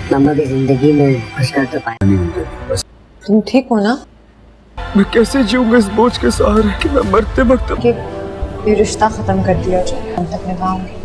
मम्मा की जिंदगी में कुछ कर तो पाया नहीं मुझे। तुम ठीक हो ना? मैं कैसे जीऊंगा इस बोझ के सहारे कि मैं मरते वक्त कि ये रिश्ता खत्म कर दिया जाए, हम तक निभाऊंगी।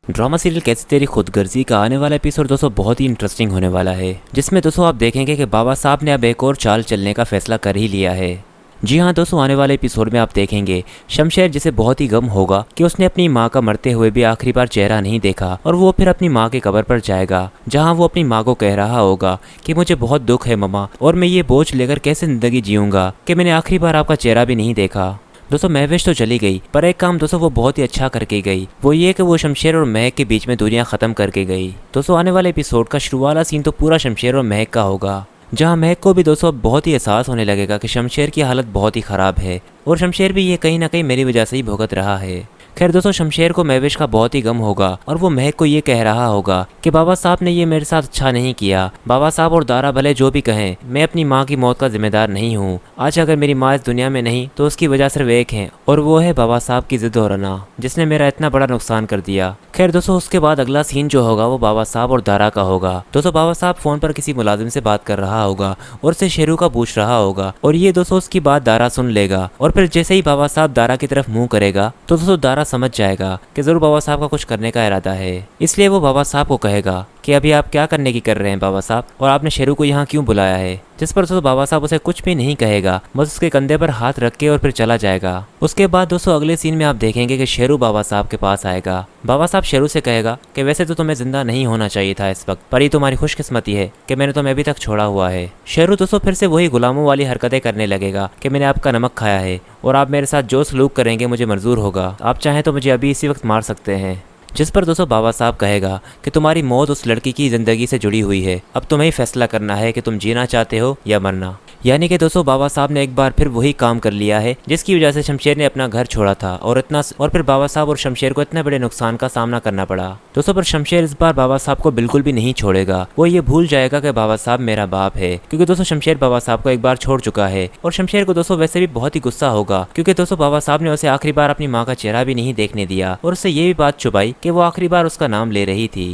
ड्रामा सीरियल कैसी तेरी खुदगर्जी का आने वाला एपिसोड दोस्तों बहुत ही इंटरेस्टिंग होने वाला है, जिसमें दोस्तों आप देखेंगे कि बाबा साहब ने अब एक और चाल चलने का फैसला कर ही लिया है। जी हाँ दोस्तों, आने वाले एपिसोड में आप देखेंगे शमशेर जिसे बहुत ही गम होगा कि उसने अपनी माँ का मरते हुए भी आखिरी बार चेहरा नहीं देखा, और वो फिर अपनी माँ के कब्र पर जाएगा, जहाँ वो अपनी माँ को कह रहा होगा कि मुझे बहुत दुख है मम्मा, और मैं ये बोझ लेकर कैसे जिंदगी जीऊँगा कि मैंने आखिरी बार आपका चेहरा भी नहीं देखा। दोस्तों महविश तो चली गई, पर एक काम दोस्तों वो बहुत ही अच्छा करके गई, वो ये कि वो शमशेर और महक के बीच में दूरियां खत्म करके गई। दोस्तों आने वाले एपिसोड का शुरू वाला सीन तो पूरा शमशेर और महक का होगा, जहां महक को भी दोस्तों बहुत ही एहसास होने लगेगा कि शमशेर की हालत बहुत ही ख़राब है, और शमशेर भी ये कहीं ना कहीं मेरी वजह से ही भुगत रहा है। खैर दोस्तों शमशेर को महविश का बहुत ही गम होगा, और वो महक को ये कह रहा होगा कि बाबा साहब ने ये मेरे साथ अच्छा नहीं किया। बाबा साहब और दारा भले जो भी कहें, मैं अपनी माँ की मौत का जिम्मेदार नहीं हूँ। आज अगर मेरी माँ इस दुनिया में नहीं तो उसकी वजह सिर्फ एक है, और वो है बाबा साहब की जिद और रना, जिसने मेरा इतना बड़ा नुकसान कर दिया। खैर दोस्तों उसके बाद अगला सीन जो होगा वो बाबा साहब और दारा का होगा। दोस्तों बाबा साहब फोन पर किसी मुलाजिम से बात कर रहा होगा और उसे शेरू का पूछ रहा होगा, और ये दोस्तों उसकी बात दारा सुन लेगा, और फिर जैसे ही बाबा साहब दारा की तरफ मुंह करेगा तो दोस्तों दारा समझ जाएगा कि जरूर बाबा साहब का कुछ करने का इरादा है। इसलिए वो बाबा साहब को कहेगा कि अभी आप क्या करने की कर रहे हैं बाबा साहब, और आपने शेरू को यहाँ क्यों बुलाया है। जिस पर दोस्तों बाबा साहब उसे कुछ भी नहीं कहेगा, बस उसके कंधे पर हाथ रख के और फिर चला जाएगा। उसके बाद दोस्तों अगले सीन में आप देखेंगे कि शेरू बाबा साहब के पास आएगा। बाबा साहब शेरू से कहेगा कि वैसे तो तुम्हें जिंदा नहीं होना चाहिए था इस वक्त, पर ये तुम्हारी खुशकिस्मती है कि मैंने तुम्हें अभी तक छोड़ा हुआ है। शेरू दोस्तों फिर से वही गुलामों वाली हरकतें करने लगेगा कि मैंने आपका नमक खाया है, और आप मेरे साथ जो सलूक करेंगे मुझे मंजूर होगा, आप चाहें तो मुझे अभी इसी वक्त मार सकते हैं। जिस पर दोस्तों बाबा साहब कहेगा कि तुम्हारी मौत उस लड़की की ज़िंदगी से जुड़ी हुई है, अब तुम्हें ही फैसला करना है कि तुम जीना चाहते हो या मरना। यानी कि दोस्तों बाबा साहब ने एक बार फिर वही काम कर लिया है जिसकी वजह से शमशेर ने अपना घर छोड़ा था, और फिर बाबा साहब और शमशेर को इतने बड़े नुकसान का सामना करना पड़ा। दोस्तों पर शमशेर इस बार बाबा साहब को बिल्कुल भी नहीं छोड़ेगा, वो ये भूल जाएगा कि बाबा साहब मेरा बाप है, क्योंकि दोस्तों शमशेर बाबा साहब को एक बार छोड़ चुका है। और शमशेर को दोस्तों वैसे भी बहुत ही गुस्सा होगा, क्योंकि दोस्तों बाबा साहब ने उसे आखिरी बार अपनी माँ का चेहरा भी नहीं देखने दिया, और उससे ये भी बात छुपाई कि वो आखिरी बार उसका नाम ले रही थी।